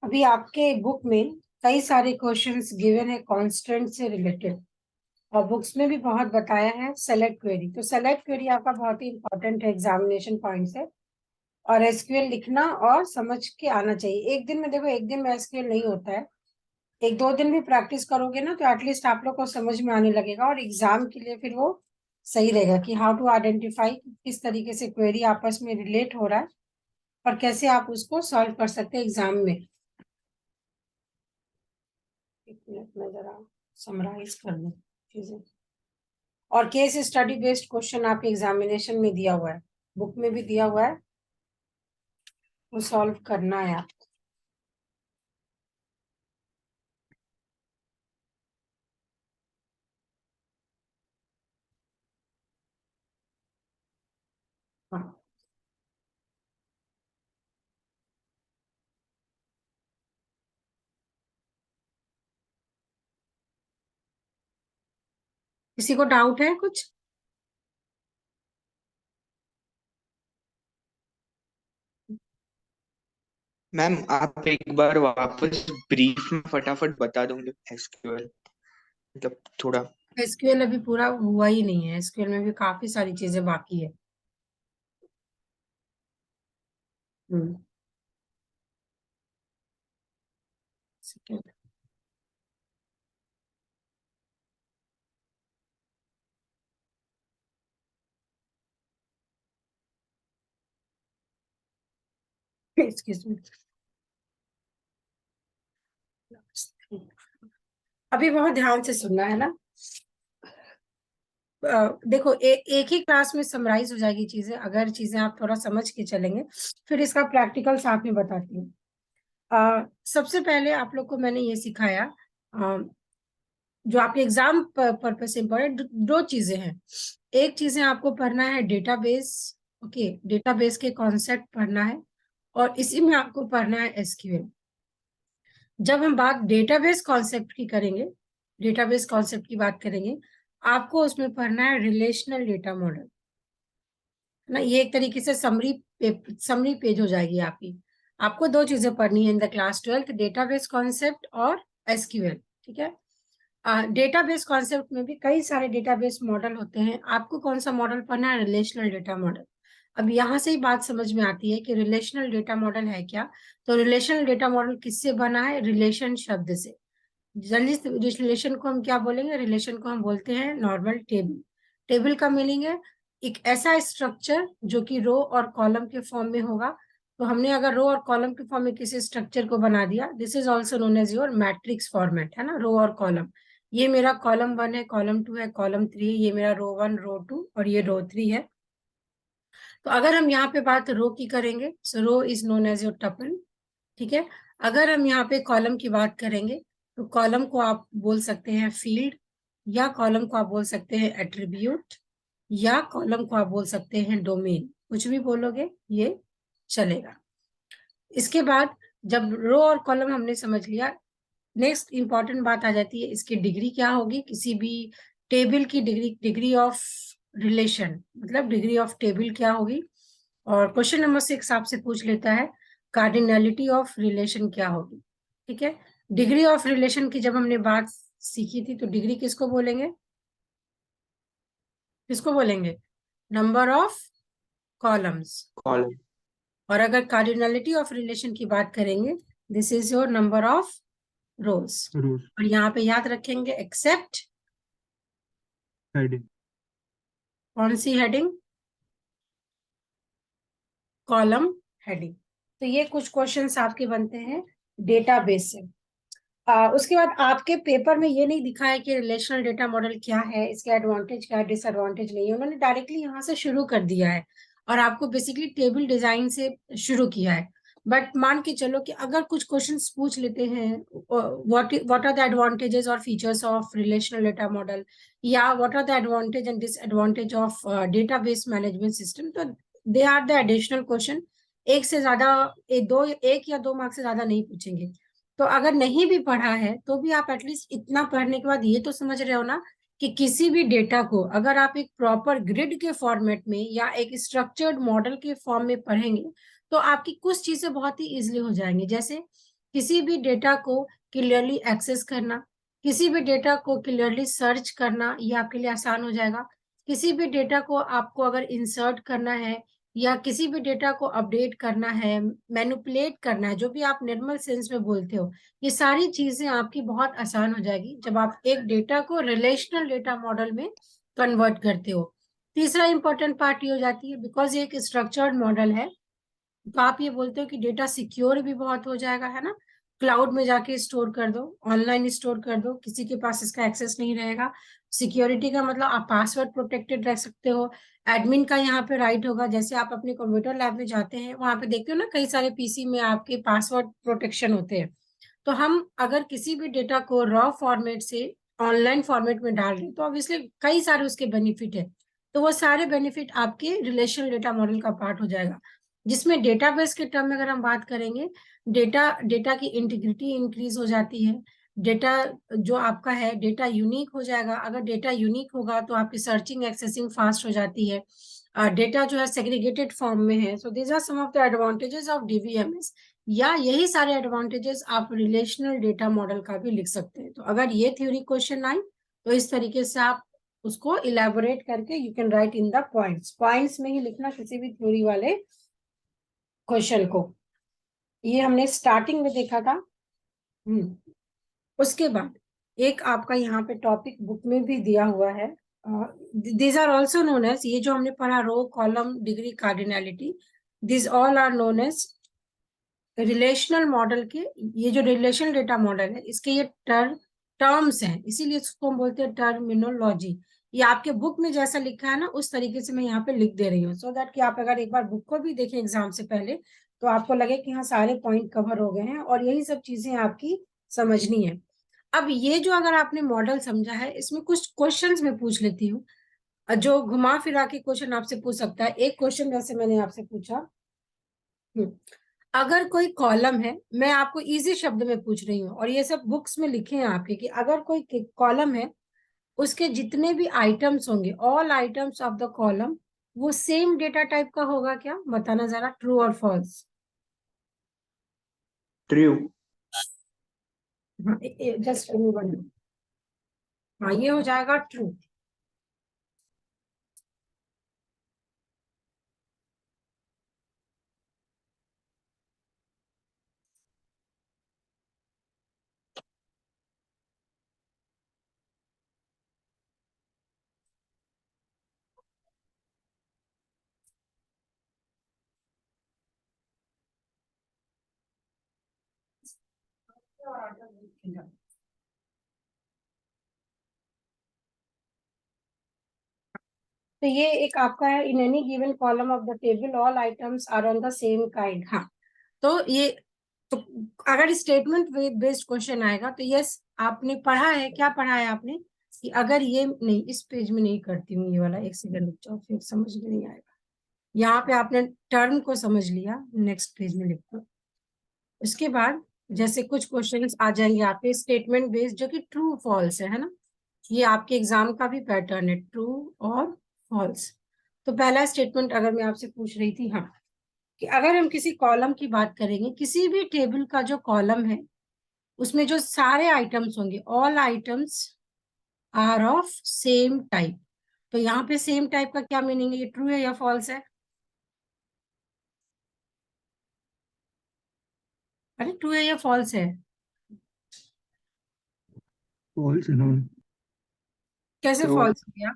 अभी आपके बुक में कई सारे क्वेश्चंस गिवन है कांस्टेंट से रिलेटेड, और बुक्स में भी बहुत बताया है सेलेक्ट क्वेरी। तो सेलेक्ट क्वेरी आपका बहुत ही इंपॉर्टेंट है एग्जामिनेशन पॉइंट से। और एसक्यूएल लिखना और समझ के आना चाहिए। एक दिन में देखो, एक दिन में एसक्यूएल नहीं होता है। एक दो दिन भी प्रैक्टिस करोगे ना तो एटलीस्ट आप लोग को समझ में आने लगेगा, और एग्जाम के लिए फिर वो सही रहेगा कि हाउ टू आइडेंटिफाई किस तरीके से क्वेरी आपस में रिलेट हो रहा है और कैसे आप उसको सॉल्व कर सकते हैं एग्जाम में। एक मिनट में जरा समराइज कर लूं चीजें। और केस स्टडी बेस्ड क्वेश्चन आपके एग्जामिनेशन में दिया हुआ है, बुक में भी दिया हुआ है, वो सॉल्व करना है आप। हाँ, किसी को डाउट है कुछ? मैम आप एक बार वापस ब्रीफ में फटाफट बता दोगे एसक्यूएल, मतलब थोड़ा। एसक्यूएल अभी पूरा हुआ ही नहीं है, एसक्यूएल में भी काफी सारी चीजें बाकी है। हम्म। सेकंड। Excuse me. अभी बहुत ध्यान से सुनना है ना। देखो एक ही क्लास में समराइज हो जाएगी चीजें, अगर चीजें आप थोड़ा समझ के चलेंगे। फिर इसका प्रैक्टिकल साथ में बताती हूँ। सबसे पहले आप लोग को मैंने ये सिखाया, जो आपके एग्जाम पर्पज से इम्पोर्टेंट दो चीजें हैं। एक चीजें आपको पढ़ना है डेटाबेस। ओके, डेटाबेस के कॉन्सेप्ट पढ़ना है, और इसी में आपको पढ़ना है एसक्यूएल। जब हम बात डेटाबेस कॉन्सेप्ट की करेंगे, डेटाबेस कॉन्सेप्ट की बात करेंगे, आपको उसमें पढ़ना है रिलेशनल डेटा मॉडल ना। ये एक तरीके से समरी पेज हो जाएगी आपकी। आपको दो चीजें पढ़नी है in the class 12th, database concept और एसक्यूएल। ठीक है। डेटाबेस कॉन्सेप्ट में भी कई सारे डेटाबेस मॉडल होते हैं। आपको कौन सा मॉडल पढ़ना है? Relational data model. अब यहाँ से ही बात समझ में आती है कि रिलेशनल डेटा मॉडल है क्या। तो रिलेशनल डेटा मॉडल किससे बना है? रिलेशन शब्द से। जल्दी, रिलेशन को हम क्या बोलेंगे? रिलेशन को हम बोलते हैं नॉर्मल टेबल। टेबल का मीनिंग है एक ऐसा स्ट्रक्चर जो कि रो और कॉलम के फॉर्म में होगा। तो हमने अगर रो और कॉलम के फॉर्म में किसी स्ट्रक्चर को बना दिया, this is also known as your matrix format, है ना। रो और कॉलम, ये मेरा कॉलम 1 है, कॉलम 2 है, कॉलम 3 है, ये मेरा रो 1 रो 2 और ये रो 3 है। तो अगर हम यहाँ पे बात रो की करेंगे, so row is known as your tuple. ठीक है। अगर हम यहाँ पे कॉलम की बात करेंगे, तो कॉलम को आप बोल सकते हैं फील्ड, या कॉलम को आप बोल सकते हैं एट्रीब्यूट, या कॉलम को आप बोल सकते हैं डोमेन। कुछ भी बोलोगे ये चलेगा। इसके बाद जब रो और कॉलम हमने समझ लिया, नेक्स्ट इंपॉर्टेंट बात आ जाती है इसकी डिग्री क्या होगी। किसी भी टेबल की डिग्री, डिग्री ऑफ रिलेशन, मतलब डिग्री ऑफ टेबल क्या होगी। और क्वेश्चन नंबर 6 आपसे पूछ लेता है कार्डिनलिटी ऑफ रिलेशन क्या होगी। ठीक है। डिग्री ऑफ रिलेशन की जब हमने बात सीखी थी, तो डिग्री किसको बोलेंगे? किसको बोलेंगे? Number of columns. कॉलम। और अगर कार्डिनलिटी ऑफ रिलेशन की बात करेंगे, this is your number of rose. Rule. और यहाँ पे याद रखेंगे एक्सेप्ट हेडिंग। कौन सी हेडिंग? Column heading. तो ये कुछ क्वेश्चंस आपके बनते हैं डेटाबेस से। उसके बाद आपके पेपर में ये नहीं दिखा है कि रिलेशनल डेटा मॉडल क्या है, इसके एडवांटेज क्या है, डिसएडवांटेज नहीं है। उन्होंने डायरेक्टली यहाँ से शुरू कर दिया है, और आपको बेसिकली टेबल डिजाइन से शुरू किया है। बट मान के चलो कि अगर कुछ क्वेश्चंस पूछ लेते हैं, व्हाट आर द एडवांटेजेस और features of relational data model, या what are the advantage and disadvantage of database management system, तो they are the additional question. एक से ज्यादा, एक या दो मार्क्स से ज्यादा नहीं पूछेंगे। तो अगर नहीं भी पढ़ा है तो भी आप एटलीस्ट इतना पढ़ने के बाद ये तो समझ रहे हो ना कि किसी भी डेटा को अगर आप एक प्रॉपर ग्रिड के फॉर्मेट में या एक स्ट्रक्चर्ड मॉडल के फॉर्म में पढ़ेंगे, तो आपकी कुछ चीजें बहुत ही इजीली हो जाएंगी। जैसे किसी भी डेटा को क्लियरली एक्सेस करना, किसी भी डेटा को क्लियरली सर्च करना, ये आपके लिए आसान हो जाएगा। किसी भी डेटा को आपको अगर इंसर्ट करना है या किसी भी डेटा को अपडेट करना है, मैनिपुलेट करना है, जो भी आप नॉर्मल सेंस में बोलते हो, ये सारी चीजें आपकी बहुत आसान हो जाएगी जब आप एक डेटा को रिलेशनल डेटा मॉडल में कन्वर्ट करते हो। तीसरा इंपॉर्टेंट पार्ट ये हो जाती है, बिकॉज ये एक स्ट्रक्चर्ड मॉडल है, तो आप ये बोलते हो कि डेटा सिक्योर भी बहुत हो जाएगा, है ना। क्लाउड में जाके स्टोर कर दो, ऑनलाइन स्टोर कर दो, किसी के पास इसका एक्सेस नहीं रहेगा। सिक्योरिटी का मतलब आप पासवर्ड प्रोटेक्टेड रख सकते हो। एडमिन का यहाँ पे राइट होगा, जैसे आप अपने कंप्यूटर लैब में जाते हैं वहां पे देखते हो ना, कई सारे पीसी में आपके पासवर्ड प्रोटेक्शन होते हैं। तो हम अगर किसी भी डेटा को रॉ फॉर्मेट से ऑनलाइन फॉर्मेट में डाल रहे हैं तो ऑब्वियसली कई सारे उसके बेनिफिट है, तो वो सारे बेनिफिट आपके रिलेशनल डेटा मॉडल का पार्ट हो जाएगा। जिसमें डेटाबेस के टर्म में अगर हम बात करेंगे, डेटा डेटा की इंटीग्रिटी इंक्रीज हो जाती है। डेटा जो आपका है डेटा यूनिक हो जाएगा, अगर डेटा यूनिक होगा तो आपकी सर्चिंग एक्सेसिंग फास्ट हो जाती है। डेटा जो है सेग्रीगेटेड फॉर्म में है। So these are some of the advantages of DBMS, या यही सारे एडवांटेजेस आप रिलेशनल डेटा मॉडल का भी लिख सकते हैं। तो अगर ये थ्योरी क्वेश्चन आई तो इस तरीके से आप उसको इलेबोरेट करके you can write in the points, points में ही लिखना किसी भी थ्योरी वाले क्वेश्चन को। ये हमने स्टार्टिंग में देखा था। उसके बाद एक आपका यहाँ पे टॉपिक बुक में भी दिया हुआ है, these are also known as, ये जो हमने पढ़ा row column degree cardinality, this all are known as relational model के। ये जो रिलेशनल डेटा मॉडल है इसके ये टर्म्स हैं, इसीलिए इसको हम बोलते हैं टर्मिनोलॉजी। ये आपके बुक में जैसा लिखा है ना उस तरीके से मैं यहाँ पे लिख दे रही हूँ, सो दैट कि आप अगर एक बार बुक को भी देखें एग्जाम से पहले तो आपको लगे कि हाँ सारे पॉइंट कवर हो गए हैं और यही सब चीजें आपकी समझनी है। अब ये जो अगर आपने मॉडल समझा है, इसमें कुछ क्वेश्चंस मैं पूछ लेती हूँ जो घुमा फिरा के क्वेश्चन आपसे पूछ सकता है। एक क्वेश्चन जैसे मैंने आपसे पूछा, अगर कोई कॉलम है, मैं आपको इजी शब्द में पूछ रही हूँ और ये सब बुक्स में लिखे हैं आपके, कि अगर कोई कॉलम है उसके जितने भी आइटम्स होंगे, all items of the column, वो सेम डेटा टाइप का होगा क्या? बताना जरा, ट्रू और फॉल्स। ट्रू। जस्ट हाँ, ये हो जाएगा ट्रू। तो ये एक आपका है, in any given column of the table all items are on the same kind. हाँ, तो ये, तो अगर स्टेटमेंट बेस्ड क्वेश्चन आएगा तो यस, आपने पढ़ा है, क्या पढ़ा है आपने, कि अगर ये नहीं, इस पेज में नहीं करती हूँ ये वाला, एक सेकंड रुक जाओ, फिर समझ में नहीं आएगा। यहाँ पे आपने टर्म को समझ लिया, नेक्स्ट पेज में लिखो। उसके बाद जैसे कुछ क्वेश्चंस आ जाएंगे आपके स्टेटमेंट बेस्ड, जो कि ट्रू फॉल्स है ना, ये आपके एग्जाम का भी पैटर्न है, ट्रू और फॉल्स। तो पहला स्टेटमेंट अगर मैं आपसे पूछ रही थी, हाँ, कि अगर हम किसी कॉलम की बात करेंगे, किसी भी टेबल का जो कॉलम है उसमें जो सारे आइटम्स होंगे, all items are of same type, तो यहाँ पे सेम टाइप का क्या मीनिंग है, ये ट्रू है या फॉल्स है? अरे ट्रू है या फॉल्स है? फॉल्स है ना। कैसे ट्रू। फॉल्स हो गया?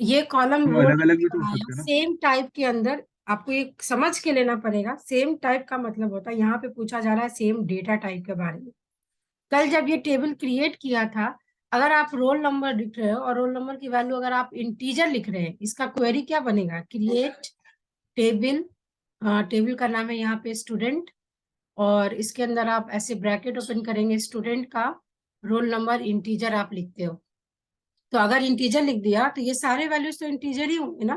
ये कॉलम तो रो अलग अलग भी तो हो बनाया सकते हैं ना। सेम टाइप के अंदर, आपको ये समझ के लेना पड़ेगा। सेम टाइप का मतलब होता है, यहाँ पे पूछा जा रहा है सेम डेटा टाइप के बारे में। कल जब ये टेबल क्रिएट किया था, अगर आप रोल नंबर लिख रहे हो और रोल नंबर की वैल्यू अगर आप इंटीजर लिख रहे हैं, इसका क्वेरी क्या बनेगा, क्रिएट टेबल, टेबल का नाम है यहाँ पे स्टूडेंट, और इसके अंदर आप ऐसे ब्रैकेट ओपन करेंगे, स्टूडेंट का रोल नंबर इंटीजर आप लिखते हो, तो अगर इंटीजर लिख दिया तो ये सारे वैल्यूज तो इंटीजर ही होंगे ना।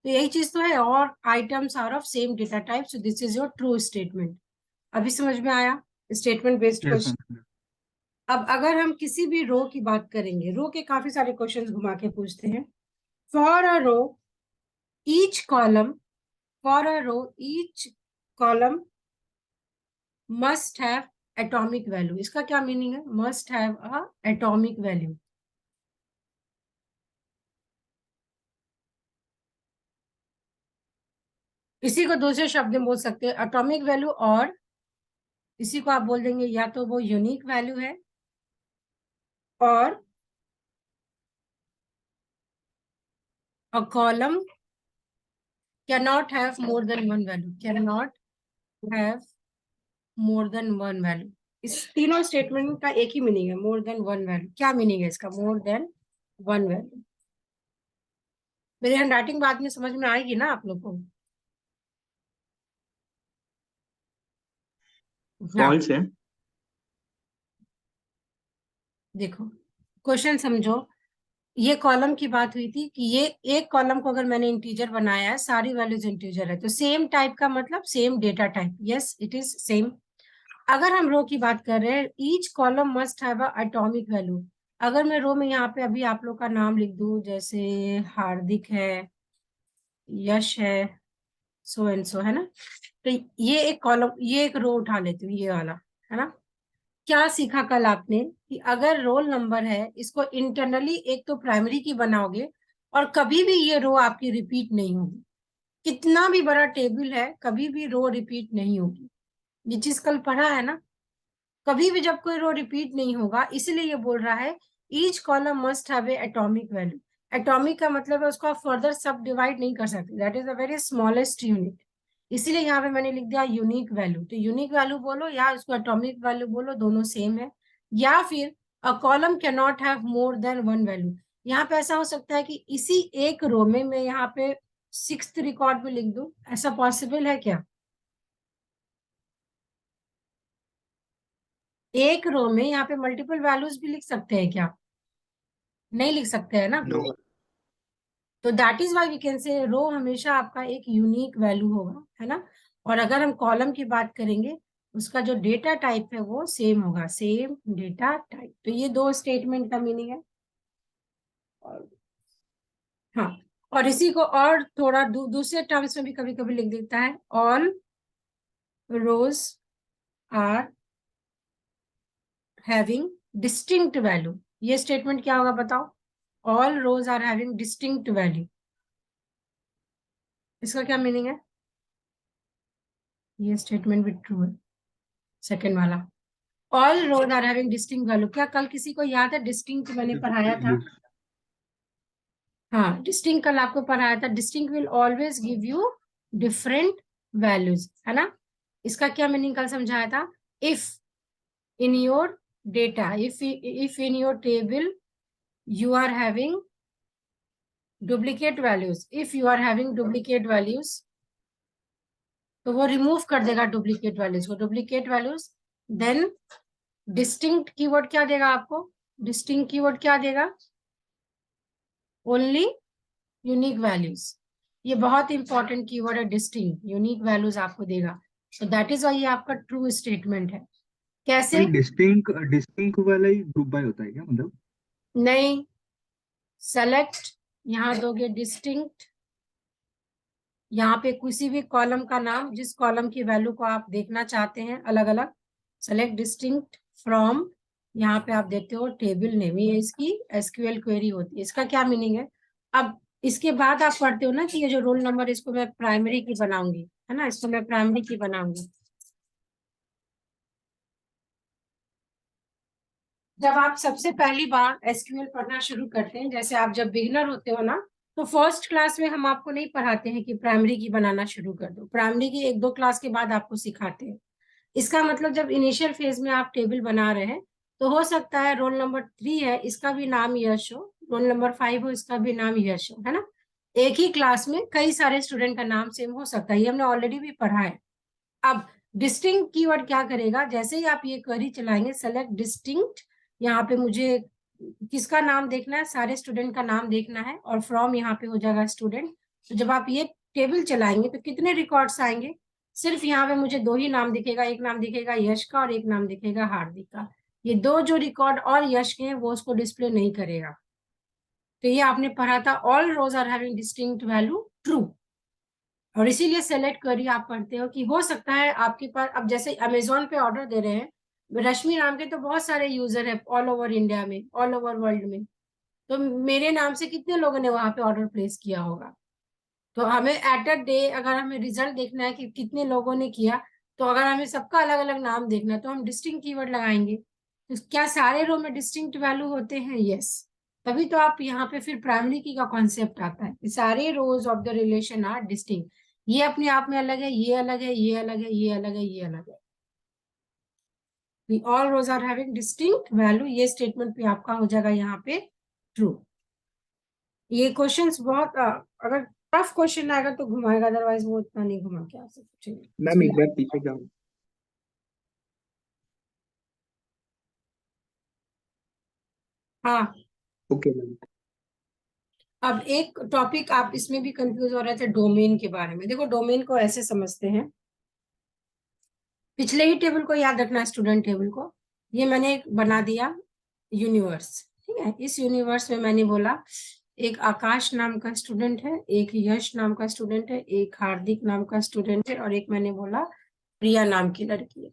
तो यही चीज तो है, और items are of same data type, so this is your true statement. अभी समझ में आया statement based yes question. Ma'am. अब अगर हम किसी भी रो की बात करेंगे, रो के काफी सारे क्वेश्चंस घुमा के पूछते हैं। For a row each column, for a row each column must have atomic value. इसका क्या मीनिंग है? Must have a atomic value. इसी को दूसरे शब्द में बोल सकते हैं एटॉमिक वैल्यू, और इसी को आप बोल देंगे या तो वो यूनिक वैल्यू है, और a column can not have more than one value, can not have more than one value. इस तीनों स्टेटमेंट का एक ही मीनिंग है, मोर देन वन वैल्यू। क्या मीनिंग है इसका? More than one value. मेरी हैंड राइटिंग बाद में समझ में आएगी ना आप लोग को? हाँ, फॉल्स है। देखो क्वेश्चन समझो। ये कॉलम की बात हुई थी कि ये एक कॉलम को अगर मैंने इंटीजर बनाया है, सारी वैल्यूज इंटीजर है, तो सेम टाइप का मतलब same data type, yes it is same. अगर हम रो की बात कर रहे हैं, each column must have a atomic value. अगर मैं रो में यहाँ पे अभी आप लोग का नाम लिख दूं, जैसे हार्दिक है, यश है, सो एंड सो, है ना, तो ये एक कॉलम, ये एक रो उठा लेती हूँ, ये वाला, है ना। क्या सीखा कल आपने कि अगर रोल नंबर है, इसको इंटरनली एक तो प्राइमरी की बनाओगे, और कभी भी ये रो आपकी रिपीट नहीं होगी। कितना भी बड़ा टेबल है, कभी भी रो रिपीट नहीं होगी। ये चीज कल पढ़ा है ना। कभी भी जब कोई रो रिपीट नहीं होगा, इसलिए ये बोल रहा है each column must have a atomic value. Atomic का मतलब है उसको आप फर्दर सब डिवाइड नहीं कर सकते, that is a very smallest unit. इसीलिए यहाँ पे मैंने लिख दिया यूनिक वैल्यू। तो यूनिक वैल्यू बोलो या उसको एटॉमिक वैल्यू बोलो, दोनों सेम है। या फिर a column can not have more than one value. यहाँ पे ऐसा हो सकता है कि इसी एक रो में मैं यहाँ पे सिक्स्थ रिकॉर्ड भी लिख दूं, ऐसा पॉसिबल है क्या? एक रो में यहाँ पे मल्टीपल वैल्यूज भी लिख सकते हैं क्या? नहीं लिख सकते हैं ना। नो। तो that is why we can say row हमेशा आपका एक यूनिक वैल्यू होगा, है ना। और अगर हम कॉलम की बात करेंगे, उसका जो डेटा टाइप है वो सेम होगा, सेम डेटा टाइप। तो ये दो स्टेटमेंट का मीनिंग है। और हाँ, और इसी को और थोड़ा दूसरे टर्म्स में भी कभी कभी लिख देता है, all rows are having distinct value. ये स्टेटमेंट क्या होगा बताओ? All rows are having distinct value. इसका क्या मीनिंग है? ये स्टेटमेंट भी ट्रू है, सेकंड वाला। All rows are having distinct value. क्या कल किसी को याद है डिस्टिंक्ट मैंने पढ़ाया था? हाँ, डिस्टिंक्ट कल आपको पढ़ाया था। Distinct will always give you different values, है ना। इसका क्या मीनिंग कल समझाया था? If in your data, if in your table you are having duplicate values, if you are having duplicate values, तो वो रिमूव कर देगा डुप्लीकेट वैल्यूज को। Duplicate values, then distinct keyword क्या देगा आपको? डिस्टिंक्ट कीवर्ड क्या देगा? Only unique values. ये बहुत इंपॉर्टेंट कीवर्ड है, डिस्टिंक्ट यूनिक वैल्यूज आपको देगा। तो दैट इज वाई ये आपका ट्रू स्टेटमेंट है। तो कैसे? ये डिस्टिंक्ट डिस्टिंक्ट वाला ही ग्रुप बाय होता है क्या मतलब? नहीं, सेलेक्ट, यहाँ दोगे डिस्टिंक्ट, यहाँ पे किसी भी कॉलम का नाम, जिस कॉलम की वैल्यू को आप देखना चाहते हैं अलग अलग, सेलेक्ट डिस्टिंक्ट फ्रॉम, यहाँ पे आप देते हो टेबल नेम। ये इसकी एसक्यूएल क्वेरी होती है। इसका क्या मीनिंग है? अब इसके बाद आप पढ़ते हो ना कि ये जो रोल नंबर, इसको मैं प्राइमरी की बनाऊंगी, है ना, इसको मैं प्राइमरी की बनाऊंगी। जब आप सबसे पहली बार एसक्यूएल पढ़ना शुरू करते हैं, जैसे आप जब बिगिनर होते हो ना, तो फर्स्ट क्लास में हम आपको नहीं पढ़ाते हैं कि प्राइमरी की बनाना शुरू कर दो। प्राइमरी की एक दो क्लास के बाद आपको सिखाते हैं। इसका मतलब जब इनिशियल फेज में आप टेबल बना रहे हैं, तो हो सकता है रोल नंबर 3 है, इसका भी नाम यश हो, रोल नंबर 5 हो, इसका भी नाम यश हो, है ना। एक ही क्लास में कई सारे स्टूडेंट का नाम सेम हो सकता है, ये हमने ऑलरेडी भी पढ़ा है। अब डिस्टिंक्ट कीवर्ड क्या करेगा? जैसे ही आप ये क्वेरी चलाएंगे, सेलेक्ट डिस्टिंक्ट, यहाँ पे मुझे किसका नाम देखना है? सारे स्टूडेंट का नाम देखना है, और फ्रॉम यहाँ पे हो जाएगा स्टूडेंट। तो जब आप ये टेबल चलाएंगे तो कितने रिकॉर्ड्स आएंगे? सिर्फ यहाँ पे मुझे दो ही नाम दिखेगा, एक नाम दिखेगा यश का और एक नाम दिखेगा हार्दिक का। ये दो जो रिकॉर्ड और यश के हैं वो उसको डिस्प्ले नहीं करेगा। तो ये आपने पढ़ा था, all rows are having distinct value, true. और इसीलिए सेलेक्ट क्वेरी आप पढ़ते हो कि हो सकता है आपके पास, अब जैसे अमेजोन पे ऑर्डर दे रहे हैं, रश्मि नाम के तो बहुत सारे यूजर है ऑल ओवर इंडिया में, ऑल ओवर वर्ल्ड में। तो मेरे नाम से कितने लोगों ने वहां पे ऑर्डर प्लेस किया होगा। तो हमें एट अ डे अगर हमें रिजल्ट देखना है कि कितने लोगों ने किया, तो अगर हमें सबका अलग अलग नाम देखना है तो हम डिस्टिंक्ट कीवर्ड लगाएंगे। तो क्या सारे रो में डिस्टिंक्ट वैल्यू होते हैं? यस। तभी तो आप यहाँ पे फिर प्राइमरी की का कॉन्सेप्ट आता है कि सारे rows of the relation are distinct. ये अपने आप में अलग है, ये अलग है, ये अलग है, ये अलग है, ये अलग है। All rows are having distinct value, ये स्टेटमेंट भी आपका हो जाएगा यहाँ पे ट्रू। ये क्वेश्चंस बहुत अगर टफ क्वेश्चन आएगा तो घुमाएगा, अदरवाइज वो इतना नहीं घुमा के आपसे पूछेंगे। मैम एक बार पीछे जाओ। हाँ, ओके मैम। अब एक टॉपिक आप इसमें भी कंफ्यूज हो रहे थे डोमेन के बारे में। देखो डोमेन को ऐसे समझते हैं, पिछले ही टेबल को याद रखना, स्टूडेंट टेबल को। ये मैंने एक बना दिया यूनिवर्स, ठीक है। इस यूनिवर्स में मैंने बोला एक आकाश नाम का स्टूडेंट है, एक यश नाम का स्टूडेंट है, एक हार्दिक नाम का स्टूडेंट है, और एक मैंने बोला प्रिया नाम की लड़की है।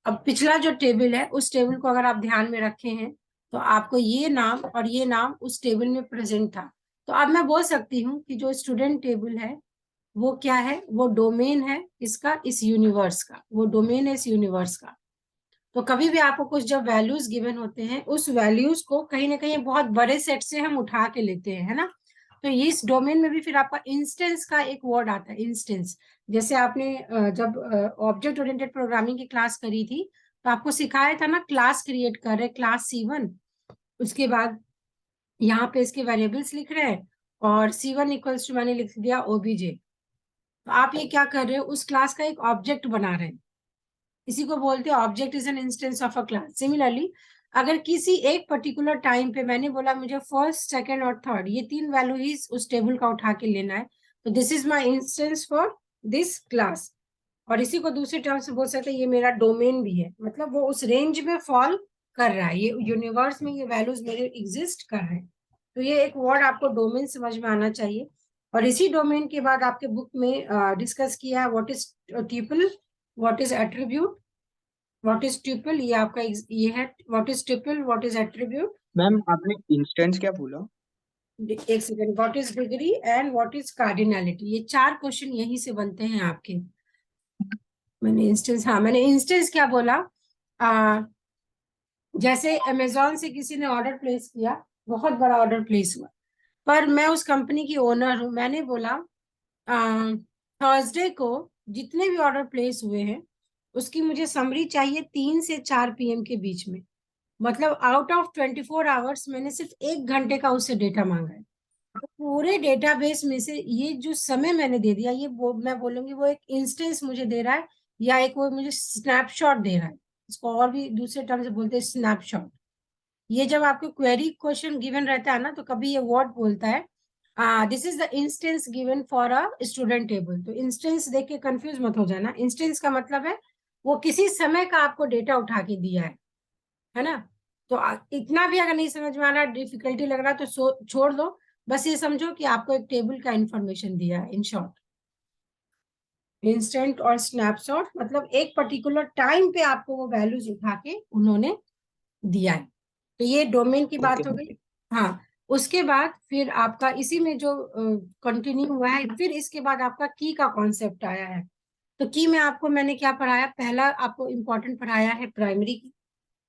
अब पिछला जो टेबल है उस टेबल को अगर आप ध्यान में रखे हैं तो आपको ये नाम और ये नाम उस टेबल में प्रेजेंट था। तो अब मैं बोल सकती हूँ कि जो स्टूडेंट टेबल है वो क्या है, वो डोमेन है इसका, इस यूनिवर्स का, वो डोमेन है इस यूनिवर्स का। तो कभी भी आपको कुछ जब वैल्यूज गिवन होते हैं, उस वैल्यूज को कहीं ना कहीं बहुत बड़े सेट से हम उठा के लेते हैं, है ना। तो इस डोमेन में भी फिर आपका इंस्टेंस का एक वर्ड आता है, इंस्टेंस। जैसे आपने जब ऑब्जेक्ट ओरिएंटेड प्रोग्रामिंग की क्लास करी थी तो आपको सिखाया था ना, क्लास क्रिएट कर रहे क्लास C1, उसके बाद यहाँ पे इसके वेरिएबल्स लिख रहे हैं और C1 इक्वल्स टू मैंने लिख दिया OBJ। तो आप ये क्या कर रहे हो, उस क्लास का एक ऑब्जेक्ट बना रहे हैं। इसी को बोलते हैं object is an instance of a class. Similarly अगर किसी एक पर्टिकुलर टाइम पे मैंने बोला मुझे फर्स्ट, सेकंड और थर्ड ये 3 वैल्यू ही उस टेबल का उठा के लेना है, तो this is my instance for this class. और इसी को दूसरे टर्म से बोल सकते हैं ये मेरा डोमेन भी है, मतलब वो उस रेंज में फॉल कर रहा है, ये यूनिवर्स में ये वैल्यूज मेरे एग्जिस्ट कर रहे हैं। तो ये एक वर्ड आपको डोमेन समझ में आना चाहिए। और इसी डोमेन के बाद आपके बुक में डिस्कस किया है what is tuple, what is attribute, what is tuple, ये आपका ये है what is tuple, what is attribute. Ma'am आपने इंस्टेंस क्या बोला? एक second, what is degree and what is cardinality, ये 4 क्वेश्चन यहीं से बनते हैं आपके। मैंने इंस्टेंस, हाँ मैंने इंस्टेंस क्या बोला, जैसे अमेजोन से किसी ने ऑर्डर प्लेस किया, बहुत बड़ा ऑर्डर प्लेस हुआ, पर मैं उस कंपनी की ओनर हूं, मैंने बोला थर्सडे को जितने भी ऑर्डर प्लेस हुए हैं उसकी मुझे समरी चाहिए 3 से 4 PM के बीच में। मतलब आउट ऑफ 24 आवर्स मैंने सिर्फ 1 घंटे का उससे डेटा मांगा है। तो पूरे डेटाबेस में से ये जो समय मैंने दे दिया, ये मैं बोलूंगी वो एक इंस्टेंस मुझे दे रहा है, या एक वो मुझे स्नैपशॉट दे रहा है। इसको और भी दूसरे टर्म से बोलते हैं स्नैपशॉट। ये जब आपको क्वेरी क्वेश्चन गिवन रहता है ना तो कभी ये वर्ड बोलता है this is the instance given for a student table. तो इंस्टेंस देख के कंफ्यूज मत हो जाना, इंस्टेंस का मतलब है वो किसी समय का आपको डेटा उठा के दिया है ना। तो इतना भी अगर नहीं समझ में आ रहा, डिफिकल्टी लग रहा तो छोड़ दो, बस ये समझो कि आपको एक टेबल का इंफॉर्मेशन दिया है इन शॉर्ट। इंस्टेंट और स्नैपशॉट मतलब एक पर्टिकुलर टाइम पे आपको वो वैल्यूज उठा के उन्होंने दिया है। तो ये डोमेन की बात हो ओके। गई। हाँ, उसके बाद फिर आपका इसी में जो कंटिन्यू हुआ है, फिर इसके बाद आपका की का कॉन्सेप्ट आया है। तो की में आपको मैंने क्या पढ़ाया, पहला आपको इम्पोर्टेंट पढ़ाया है प्राइमरी की।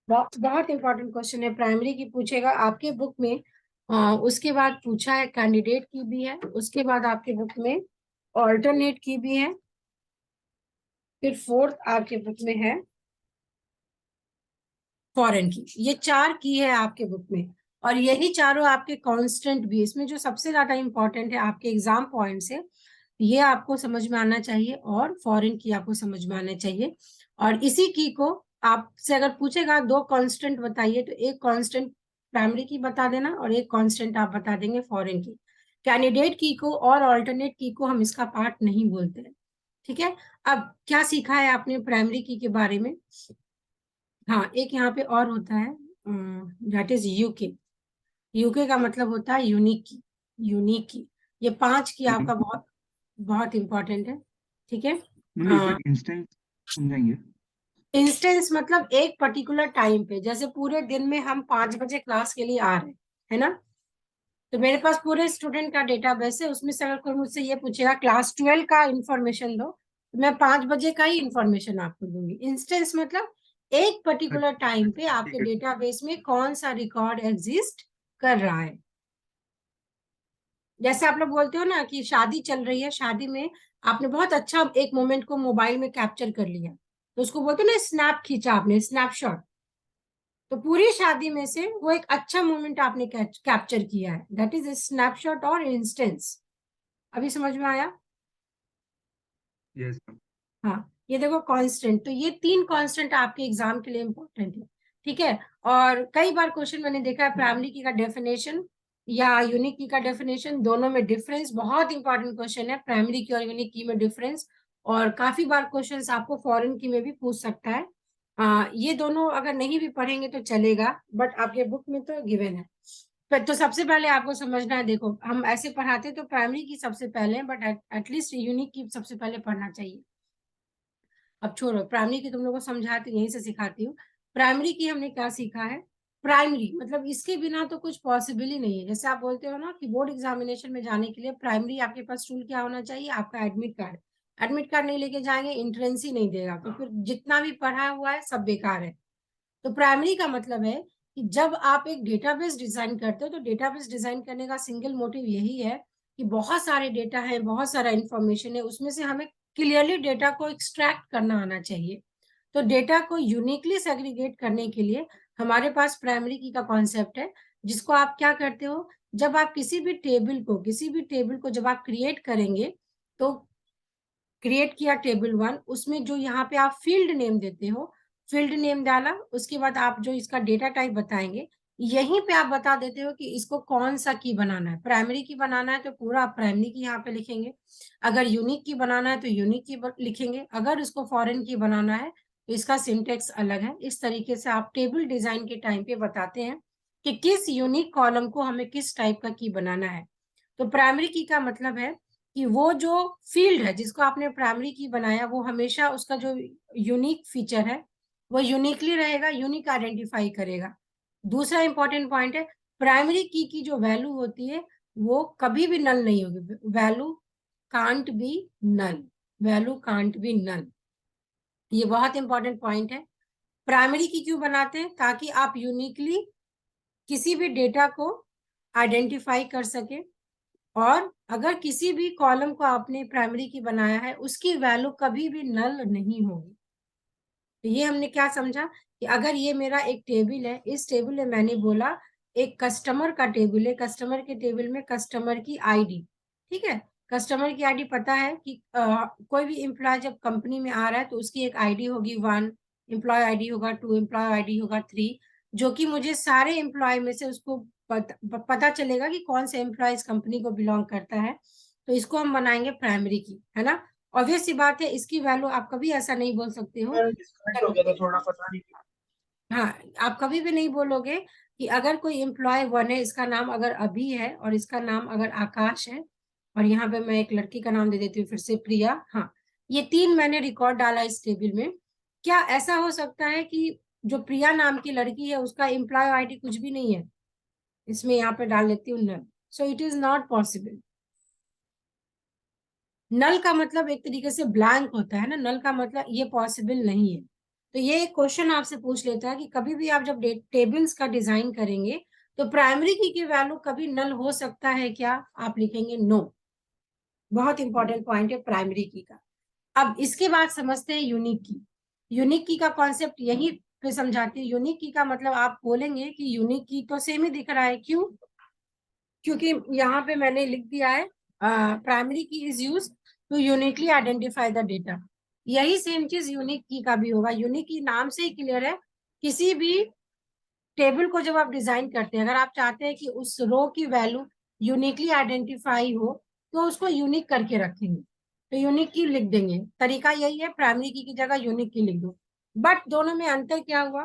बहुत इंपॉर्टेंट क्वेश्चन है, प्राइमरी की पूछेगा आपके बुक में। उसके बाद पूछा है कैंडिडेट की भी है, उसके बाद आपके बुक में ऑल्टरनेट की भी है, फिर फोर्थ आपके बुक में है फॉरेन की। ये 4 की है आपके बुक में, और यही चारों आपके कांस्टेंट भी। इसमें जो सबसे ज्यादा इंपॉर्टेंट है आपके एग्जाम पॉइंट से, ये आपको समझ में आना चाहिए, और फॉरेन की आपको समझ में आना चाहिए। और इसी की को आपसे अगर पूछेगा 2 कांस्टेंट बताइए, तो एक कांस्टेंट प्राइमरी की बता देना और एक कांस्टेंट आप बता देंगे फॉरेन की। कैंडिडेट की को और ऑल्टरनेट की को हम इसका पार्ट नहीं बोलते हैं, ठीक है। अब क्या सीखा है आपने प्राइमरी की के बारे में? हाँ, एक यहाँ पे और होता है दैट इज यूके। यूके का मतलब होता है यूनिक की, यूनिक की। ये 5 की आपका बहुत बहुत इंपॉर्टेंट है, ठीक है। मैम एक बार इंस्टेंस समझाएंगे? इंस्टेंस मतलब एक पर्टिकुलर टाइम पे, जैसे पूरे दिन में हम 5 बजे क्लास के लिए आ रहे हैं, है ना, तो मेरे पास पूरे स्टूडेंट का डेटाबेस है, उसमें से अगर कोई मुझसे ये पूछेगा क्लास 12 का इंफॉर्मेशन दो, तो मैं 5 बजे का ही इंफॉर्मेशन आपको दूंगी। इंस्टेंस मतलब एक पर्टिकुलर टाइम पे अच्छा, आपके ठीक है। डेटाबेस में कौन सा रिकॉर्ड एग्जिस्ट कर रहा है। जैसे आप लोग बोलते हो ना कि शादी चल रही है, शादी में आपने बहुत अच्छा एक मोमेंट को मोबाइल में कैप्चर कर लिया, तो उसको बोलते हो ना स्नैप खींचा आपने, स्नैपशॉट। तो पूरी शादी में से वो एक अच्छा मोमेंट आपने कैप्चर किया है, दैट इज स्नैपशॉट और इंस्टेंस। अभी समझ में आया? Yes ma'am. हाँ, ये देखो कांस्टेंट, तो ये 3 कांस्टेंट आपके एग्जाम के लिए इंपॉर्टेंट है, ठीक है। और कई बार क्वेश्चन मैंने देखा है प्राइमरी की का डेफिनेशन या यूनिक की का डेफिनेशन, दोनों में डिफरेंस, बहुत इंपॉर्टेंट क्वेश्चन है प्राइमरी की और यूनिक की में डिफरेंस। और काफी बार क्वेश्चंस आपको फॉरेन की में भी पूछ सकता है। ये दोनों अगर नहीं भी पढ़ेंगे तो चलेगा, बट आपके बुक में तो गिवन है। तो सबसे पहले आपको समझना है, देखो हम ऐसे पढ़ाते तो प्राइमरी की सबसे पहले, बट एटलीस्ट यूनिक की सबसे पहले पढ़ना चाहिए। अब छोड़ो, प्राइमरी की तुम लोगों को समझाती यहीं से सिखाती हूँ। प्राइमरी की हमने क्या सीखा है, प्राइमरी मतलब इसके बिना तो कुछ पॉसिबल ही नहीं है। जैसे आप बोलते हो ना कि बोर्ड एग्जामिनेशन में जाने के लिए प्राइमरी आपके पास टूल क्या होना चाहिए, आपका एडमिट कार्ड। एडमिट कार्ड नहीं लेके जाएंगे, एंट्रेंस ही नहीं देगा, तो फिर जितना भी पढ़ा हुआ है सब बेकार है। तो प्राइमरी का मतलब है कि जब आप एक डेटाबेस डिजाइन करते हो, तो डेटाबेस डिजाइन करने का सिंगल मोटिव यही है कि बहुत सारे डेटा है, बहुत सारा इंफॉर्मेशन है, उसमें से हमें क्लियरली डेटा को एक्सट्रैक्ट करना आना चाहिए। तो डेटा को यूनिकली सेग्रीगेट करने के लिए हमारे पास प्राइमरी की का कॉन्सेप्ट है, जिसको आप क्या करते हो, जब आप किसी भी टेबल को जब आप क्रिएट करेंगे, तो क्रिएट किया टेबल 1, उसमें जो यहाँ पे आप फील्ड नेम देते हो, फील्ड नेम डाला, उसके बाद आप जो इसका डेटा टाइप बताएंगे, यहीं पे आप बता देते हो कि इसको कौन सा की बनाना है। प्राइमरी की बनाना है तो पूरा आप प्राइमरी की यहाँ पे लिखेंगे, अगर यूनिक की बनाना है तो यूनिक की लिखेंगे, अगर इसको फॉरेन की बनाना है तो इसका सिंटेक्स अलग है। इस तरीके से आप टेबल डिजाइन के टाइम पे बताते हैं कि किस यूनिक कॉलम को हमें किस टाइप का की बनाना है। तो प्राइमरी की का मतलब है कि वो जो फील्ड है जिसको आपने प्राइमरी की बनाया, वो हमेशा उसका जो यूनिक फीचर है वो यूनिकली रहेगा, यूनिक आइडेंटिफाई करेगा। दूसरा इंपॉर्टेंट पॉइंट है, प्राइमरी की जो वैल्यू होती है वो कभी भी नल नहीं होगी। Value can't be null, value can't be null, ये बहुत इंपॉर्टेंट पॉइंट है। प्राइमरी की क्यों बनाते हैं, ताकि आप यूनिकली किसी भी डेटा को आइडेंटिफाई कर सके, और अगर किसी भी कॉलम को आपने प्राइमरी की बनाया है उसकी वैल्यू कभी भी नल नहीं होगी। तो ये हमने क्या समझा कि अगर ये मेरा एक टेबल है, इस टेबल में मैंने बोला एक कस्टमर का टेबल है, कस्टमर के टेबल में कस्टमर की आईडी, ठीक है, कस्टमर की आईडी पता है कि कोई भी एम्प्लॉय जब कंपनी में आ रहा है तो उसकी एक आईडी होगी 1, एम्प्लॉय आईडी होगा 2, एम्प्लॉय आईडी होगा 3, जो कि मुझे सारे एम्प्लॉय में से उसको पता चलेगा कि कौन से एम्प्लॉय इस कंपनी को बिलोंग करता है। तो इसको हम बनाएंगे प्राइमरी की, है ना। ऑब्वियस सी बात है, इसकी वैल्यू आप कभी ऐसा नहीं बोल सकते हो, डिस्कनेक्ट हो गया था थोड़ा, पता नहीं। हाँ, आप कभी भी नहीं बोलोगे कि अगर कोई एम्प्लॉय 1 है, इसका नाम अगर अभी है और इसका नाम अगर आकाश है, और यहाँ पे मैं एक लड़की का नाम दे देती हूँ फिर से, प्रिया, हाँ, ये 3 मैंने रिकॉर्ड डाला इस टेबल में। क्या ऐसा हो सकता है कि जो प्रिया नाम की लड़की है उसका एम्प्लॉय आईडी कुछ भी नहीं है, इसमें यहाँ पे डाल लेती हूँ null. So it is not possible. Null का मतलब एक तरीके से ब्लैंक होता है ना, नल का मतलब ये पॉसिबल नहीं है। तो ये एक क्वेश्चन आपसे पूछ लेता है कि कभी भी आप जब टेबल्स का डिजाइन करेंगे तो प्राइमरी की वैल्यू कभी नल हो सकता है क्या, आप लिखेंगे नो। बहुत इंपॉर्टेंट पॉइंट है प्राइमरी की का। अब इसके बाद समझते हैं यूनिक की। यूनिक की का कॉन्सेप्ट यही पे समझाते हैं। यूनिक की का मतलब आप बोलेंगे कि यूनिक की तो सेम ही दिख रहा है, क्यों, क्योंकि यहाँ पे मैंने लिख दिया है primary key is use to uniquely identify the data. यही सेम चीज यूनिक की का भी होगा। यूनिक की नाम से ही क्लियर है, किसी भी टेबल को जब आप डिजाइन करते हैं, अगर आप चाहते हैं कि उस रो की वैल्यू यूनिकली आइडेंटिफाई हो तो उसको यूनिक करके रखेंगे, तो यूनिक की लिख देंगे। तरीका यही है, प्राइमरी की जगह यूनिक की लिख दो। बट दोनों में अंतर क्या हुआ,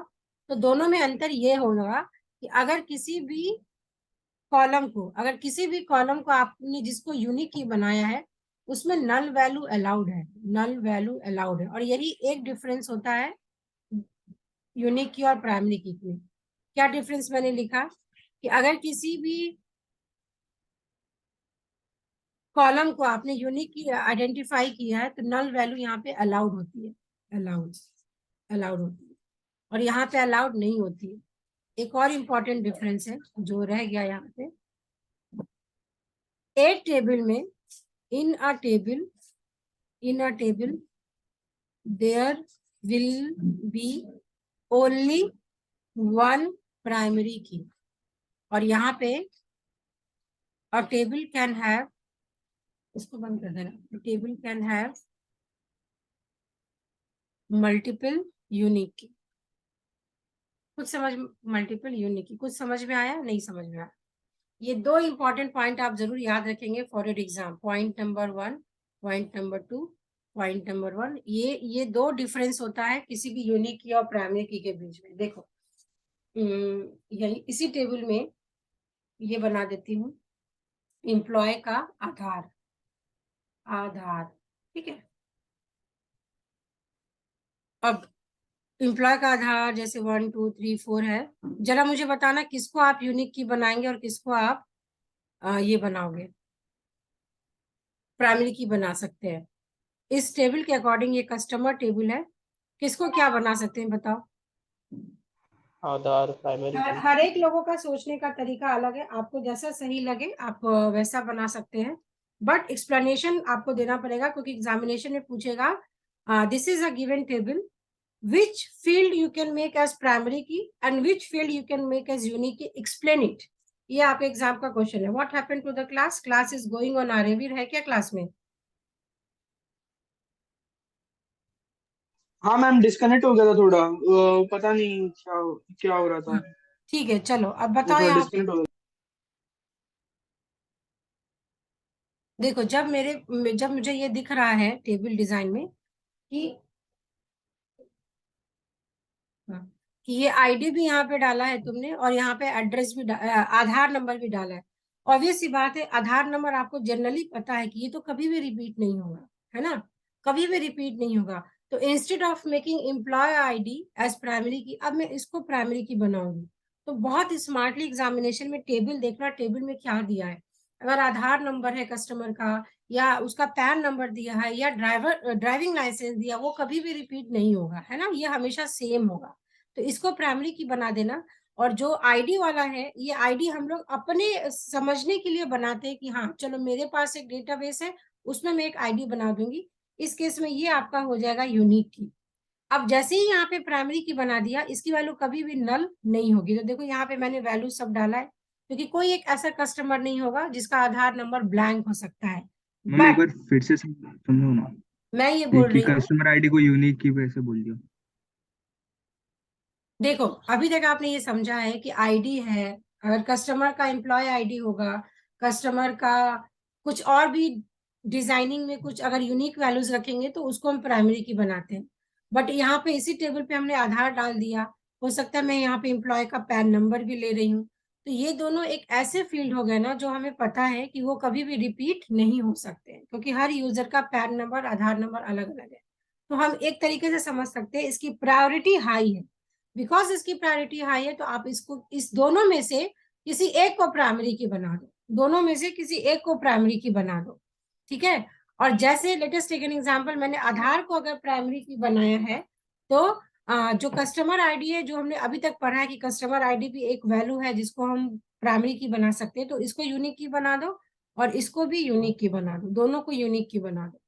तो दोनों में अंतर ये होगा कि अगर किसी भी कॉलम को आपने जिसको यूनिक की बनाया है उसमें नल वैल्यू अलाउड है, नल वैल्यू अलाउड है। और यही एक डिफरेंस होता है यूनिक की और प्राइमरी की में क्या डिफरेंस मैंने लिखा कि अगर किसी भी कॉलम को आपने यूनिक की आइडेंटिफाई किया है तो नल वैल्यू यहाँ पे अलाउड होती है, अलाउड होती है, और यहाँ पे अलाउड नहीं होती है। एक और इम्पॉर्टेंट डिफरेंस है जो रह गया यहाँ पे, एक टेबल में in a table there will be only one primary key, और यहाँ पे अ टेबल कैन हैव, इसको बंद कर देना, table can have multiple unique की। कुछ समझ, मल्टीपल यूनिक की कुछ समझ में आया, नहीं समझ में आया? ये दो इंपॉर्टेंट पॉइंट आप जरूर याद रखेंगे for your exam. Point number 1, point number 2, point number 1, ये दो डिफरेंस होता है किसी भी यूनिक की और प्राइमरी की के बीच में। देखो यही इसी टेबल में ये बना देती हूँ, एम्प्लॉय का आधार, ठीक है। अब एम्प्लॉय का आधार जैसे 1 2 3 4 है, जरा मुझे बताना किसको आप यूनिक की बनाएंगे और किसको आप ये बनाओगे, प्राइमरी की बना सकते हैं। इस टेबल के अकॉर्डिंग ये कस्टमर टेबल है, किसको क्या बना सकते हैं बताओ? आधार प्राइमरी की। हर एक लोगों का सोचने का तरीका अलग है, आपको जैसा सही लगे आप वैसा बना सकते हैं, बट एक्सप्लेनेशन आपको देना पड़ेगा क्योंकि एग्जामिनेशन में पूछेगा this is a given table, which field you can make as primary key and which field you can make as unique key, explain it। ये आपके एग्जाम का क्वेश्चन है। What happened to the class is going on, आरएवीर है क्या class में? हाँ ma'am, disconnect हो गया था थोड़ा, पता नहीं क्या क्या हो रहा था, ठीक है, चलो अब वो बताओ थोड़ा यहाँ पे। डिस्कनेक्ट हो गया। देखो जब मुझे ये दिख रहा है टेबल डिजाइन में कि कि ये आईडी भी यहाँ पे डाला है तुमने और यहाँ पे एड्रेस भी आधार नंबर भी डाला है। ऑब्वियस सी बात है, आधार नंबर आपको जनरली पता है कि ये तो कभी भी रिपीट नहीं होगा, है ना, कभी भी रिपीट नहीं होगा। तो instead of making employee ID as primary key, अब मैं इसको प्राइमरी की बनाऊंगी। तो बहुत स्मार्टली एग्जामिनेशन में टेबल देखना, टेबल में क्या दिया है। अगर आधार नंबर है कस्टमर का या उसका पैन नंबर दिया है या ड्राइविंग लाइसेंस दिया, वो कभी भी रिपीट नहीं होगा, है ना, ये हमेशा सेम होगा। तो इसको प्राइमरी की बना देना। और जो आईडी वाला है, ये आईडी हम लोग अपने समझने के लिए बनाते हैं कि हाँ चलो मेरे पास एक डेटाबेस है, उसमें मैं एक आईडी बना दूंगी। इस केस में ये आपका हो जाएगा यूनिक की। अब जैसे ही यहाँ पे प्राइमरी की बना दिया, इसकी वैल्यू कभी भी नल नहीं होगी। तो देखो यहाँ पे मैंने वैल्यू सब डाला है, क्योंकि कोई एक ऐसा कस्टमर नहीं होगा जिसका आधार नंबर ब्लैंक हो सकता है। मैम एक बट बार फिर से समझो ना, मैं ये बोल कि रही हूँ, कस्टमर आईडी को यूनिक की वैसे बोल दिया। देखो अभी तक आपने ये समझा है कि आईडी है, अगर कस्टमर का एम्प्लॉय आईडी होगा, कस्टमर का कुछ और भी डिजाइनिंग में कुछ अगर यूनिक वैल्यूज रखेंगे तो उसको हम प्राइमरी की बनाते हैं। बट यहाँ पे इसी टेबल पे हमने आधार डाल दिया, हो सकता है मैं यहाँ पे एम्प्लॉय का पैन नंबर भी ले रही हूँ। तो ये दोनों एक ऐसे फील्ड हो गए ना जो हमें पता है कि वो कभी भी रिपीट नहीं हो सकते हैं, क्योंकि हर यूजर का पैन नंबर आधार नंबर अलग अलग है। तो हम एक तरीके से समझ सकते हैं इसकी प्रायोरिटी हाई है। बिकॉज इसकी प्रायोरिटी हाई है तो आप इसको इस दोनों में से किसी एक को प्राइमरी की बना दो, दोनों में से किसी एक को प्राइमरी की बना दो, ठीक है। और जैसे लेटेस्ट टेक एन एग्जांपल, मैंने आधार को अगर प्राइमरी की बनाया है तो जो कस्टमर आईडी है, जो हमने अभी तक पढ़ा है कि कस्टमर आईडी भी एक वैल्यू है जिसको हम प्राइमरी की बना सकते हैं, तो इसको यूनिक की बना दो और इसको भी यूनिक की बना दो, दोनों को यूनिक की बना दो।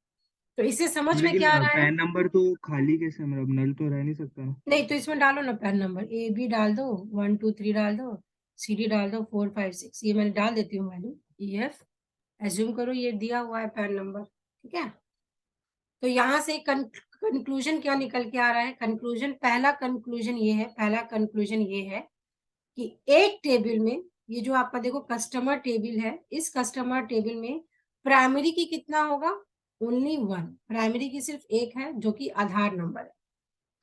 तो इससे समझ में लेकिन क्या आ रहा है? पैन नंबर तो खाली कैसे, मतलब नल तो रह नहीं सकता ना। नहीं तो इसमें डालो ना पैन नंबर, ए बी डाल दो, 1 2 3 डाल दो, सी डी डाल दो, 4 5 6, ये मैंने डाल देती हूँ वैल्यू, ई एफ एज्यूम करो ये दिया हुआ है पैन नंबर, ठीक है। तो यहाँ से कंक्लूजन क्या निकल के आ रहा है? कंक्लूजन, पहला कंक्लूजन ये है कि एक टेबल में, ये जो आपका देखो कस्टमर टेबल है, इस कस्टमर टेबल में प्राइमरी की कितना होगा? ओनली वन, प्राइमरी की सिर्फ एक है जो कि आधार नंबर है।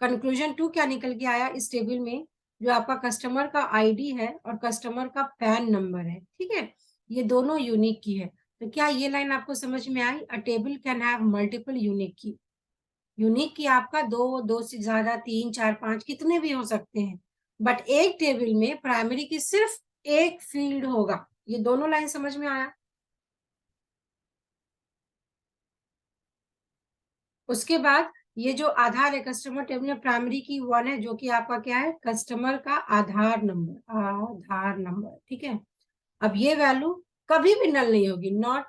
कंक्लूजन 2 क्या निकल के आया? इस टेबल में जो आपका कस्टमर का आईडी है और कस्टमर का पैन नंबर है, ठीक है, ये दोनों यूनिक की है। तो क्या ये लाइन आपको समझ में आई? A table can have multiple unique key. Unique key आपका दो से ज्यादा, 3, 4, 5 कितने भी हो सकते हैं, बट एक टेबल में प्राइमरी की सिर्फ एक फील्ड होगा। ये दोनों लाइन समझ में आया? उसके बाद ये जो आधार है कस्टमर टेबल में, प्राइमरी की 1 है, जो कि आपका क्या है, कस्टमर का आधार नंबर, आधार नंबर, ठीक है। अब ये वैल्यू कभी भी नल नहीं होगी, not,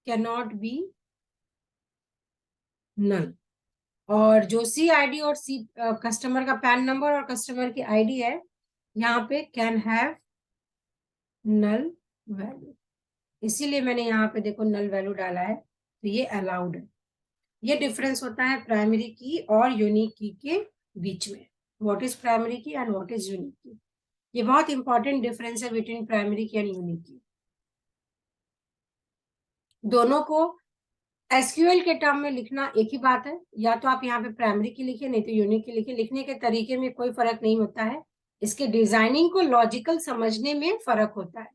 can not be null. और जो सी आईडी और सी कस्टमर का पैन नंबर और कस्टमर की आईडी है, यहाँ पे कैन हैव नल वैल्यू, इसीलिए मैंने यहाँ पे देखो नल वैल्यू डाला है, तो ये अलाउड है। ये डिफरेंस होता है प्राइमरी की और यूनिक की के बीच में, व्हाट इज प्राइमरी की एंड व्हाट इज यूनिक की। ये बहुत इंपॉर्टेंट डिफरेंस है बिटवीन प्राइमरी की एंड यूनिक की। दोनों को एसक्यूएल के टर्म में लिखना एक ही बात है, या तो आप यहाँ पे प्राइमरी की लिखिए, नहीं तो यूनिक की लिखिए, लिखने के तरीके में कोई फर्क नहीं होता है, इसके डिजाइनिंग को लॉजिकल समझने में फर्क होता है।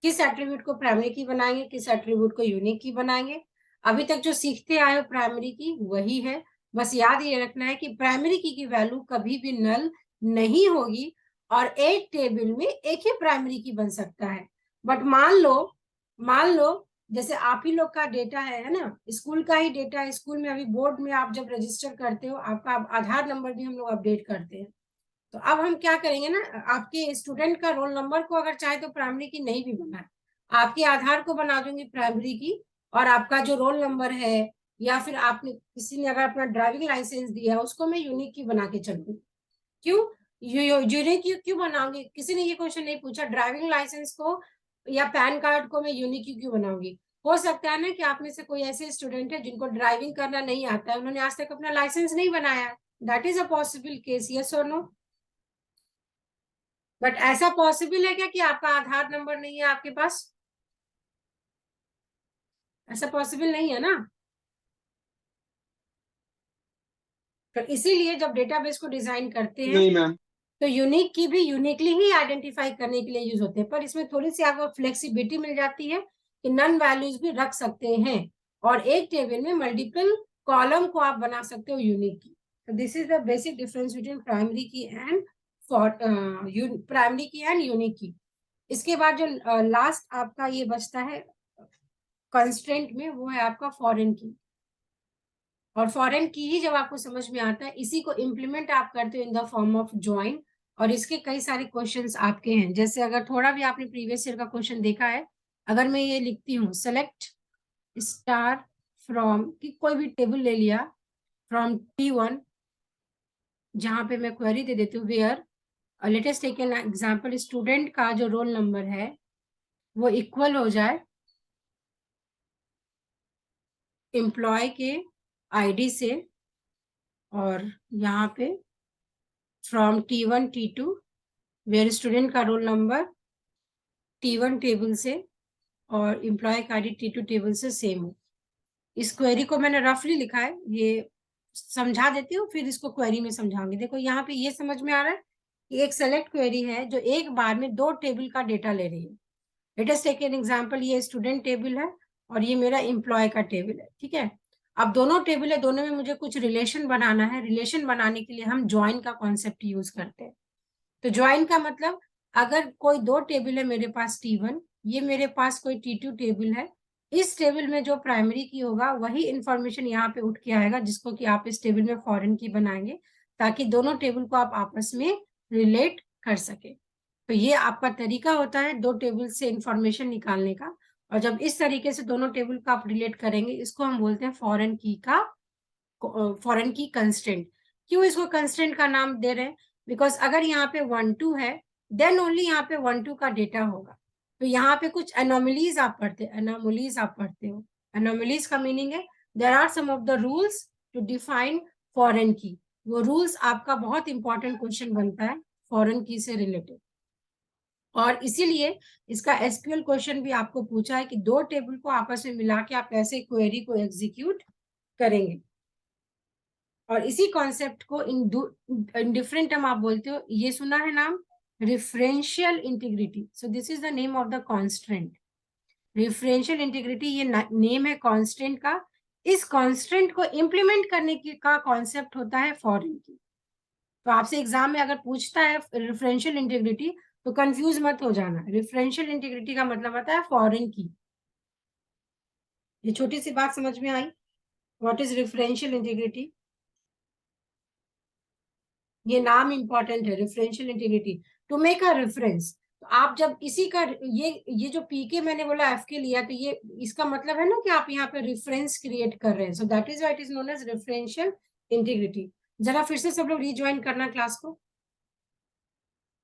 किस एट्रीब्यूट को प्राइमरी की बनाएंगे, किस एट्रीब्यूट को यूनिक की बनाएंगे, अभी तक जो सीखते आए हो प्राइमरी की वही है। बस याद ये रखना है कि प्राइमरी की वैल्यू कभी भी नल नहीं होगी, और एक टेबल में एक ही प्राइमरी की बन सकता है। बट मान लो जैसे आप ही लोग का डेटा है ना, स्कूल का ही डेटा है, स्कूल में अभी बोर्ड में आप जब रजिस्टर करते हो, आपका आधार नंबर भी हम लोग अपडेट करते हैं। तो अब हम क्या करेंगे ना, आपके स्टूडेंट का रोल नंबर को अगर चाहे तो प्राइमरी की नहीं भी बनाए, आपके आधार को बना दूंगी प्राइमरी की, और आपका जो रोल नंबर है, या फिर आपने किसी ने अगर अपना ड्राइविंग लाइसेंस दिया उसको मैं यूनिक की बना के चलूंगी। क्यों यूनिक क्यों बनाऊंगी? किसी ने ये क्वेश्चन नहीं पूछा, ड्राइविंग लाइसेंस को या पैन कार्ड को मैं यूनिक क्यों बनाऊंगी। हो सकता है ना कि आप में से कोई ऐसे स्टूडेंट है जिनको ड्राइविंग करना नहीं आता है, उन्होंने आज तक अपना लाइसेंस नहीं बनाया है, that is a possible case, yes और नो। बट ऐसा पॉसिबल है क्या कि आपका आधार नंबर नहीं है आपके पास? ऐसा पॉसिबल नहीं है ना। तो इसीलिए जब डेटाबेस को डिजाइन करते हैं नहीं मैम। तो यूनिक की भी यूनिकली ही आइडेंटिफाई करने के लिए यूज होते हैं, पर इसमें थोड़ी सी आपको फ्लेक्सिबिलिटी मिल जाती है कि नन वैल्यूज भी रख सकते हैं, और एक टेबल में मल्टीपल कॉलम को आप बना सकते हो यूनिक की। तो this is the basic difference between primary की एंड प्राइमरी की एंड यूनिक की। इसके बाद जो लास्ट आपका ये बचता है कंस्ट्रेंट में, वो है आपका फॉरेन की। और फॉरेन की ही जब आपको समझ में आता है, इसी को इम्प्लीमेंट आप करते हो in the form of join, और इसके कई सारे क्वेश्चंस आपके हैं। जैसे अगर थोड़ा भी आपने प्रीवियस ईयर का क्वेश्चन देखा है, अगर मैं ये लिखती हूँ सेलेक्ट स्टार फ्रॉम, कि कोई भी टेबल ले लिया फ्रॉम T1, जहां पे मैं क्वेरी दे देती हूँ where, let's take an example, student का जो रोल नंबर है वो इक्वल हो जाए एम्प्लॉय के आईडी से, और यहाँ पे from T1 T2 where student का रोल नंबर T1 टेबल से और एम्प्लॉय का आईडी T2 टेबल से सेम हो। इस क्वेरी को मैंने रफली लिखा है, ये समझा देती हूँ फिर इसको क्वेरी में समझाऊंगी। देखो यहाँ पे ये समझ में आ रहा है कि एक सेलेक्ट क्वेरी है जो एक बार में 2 टेबल का डेटा ले रही है। Let us take an example, ये स्टूडेंट टेबल है और ये मेरा एम्प्लॉय का टेबल है, ठीक है। अब दोनों टेबल है, दोनों में मुझे कुछ रिलेशन बनाना है। रिलेशन बनाने के लिए हम ज्वाइन का कॉन्सेप्ट यूज करते हैं। तो ज्वाइन का मतलब, अगर कोई 2 टेबल है मेरे पास T1, ये मेरे पास कोई T2 टेबल है, इस टेबल में जो प्राइमरी की होगा वही इंफॉर्मेशन यहाँ पे उठ के आएगा, जिसको कि आप इस टेबल में फॉरेन की बनाएंगे, ताकि दोनों टेबल को आप आपस में रिलेट कर सके। तो ये आपका तरीका होता है 2 टेबल से इंफॉर्मेशन निकालने का, और जब इस तरीके से दोनों टेबल का आप रिलेट करेंगे, इसको हम बोलते हैं फॉरेन की का, फॉरेन की कंस्ट्रेंट। क्यों इसको कंस्ट्रेंट का नाम दे रहे हैं? बिकॉज अगर यहाँ पे 1 2 है, देन ओनली यहाँ पे 1 2 का डेटा होगा। तो यहाँ पे कुछ एनोमलीज आप पढ़ते हो। एनोमलीज का मीनिंग है there are some of the rules to define foreign key. वो रूल्स आपका बहुत इंपॉर्टेंट क्वेश्चन बनता है फॉरेन की से रिलेटेड, और इसीलिए इसका एसक्यूएल क्वेश्चन भी आपको पूछा है कि 2 टेबल को आपस में मिला के आप कैसे क्वेरी को एग्जीक्यूट करेंगे। और इसी कॉन्सेप्ट को इन डिफरेंट टर्म आप बोलते हो, ये सुना है नाम referential integrity. So this is the name of the constant, referential integrity, ये नेम है कॉन्स्टेंट का। इस कांस्टेंट को इम्प्लीमेंट करने की का कॉन्सेप्ट होता है फॉरेन की। तो आपसे एग्जाम में अगर पूछता है रेफरेंशियल इंटीग्रिटी तो कंफ्यूज मत हो जाना, रेफरेंशियल इंटीग्रिटी का मतलब होता है फॉरेन की। ये छोटी सी बात समझ में आई? What is referential integrity? ये नाम इंपॉर्टेंट है, referential integrity, to make a reference. तो आप जब इसी का ये जो पीके मैंने बोला एफ के लिया, तो ये इसका मतलब है ना कि आप यहाँ पे रेफरेंस क्रिएट कर रहे हैं, so that is why it is known as referential integrity. जरा फिर से सब लोग रिज्वाइन करना क्लास को।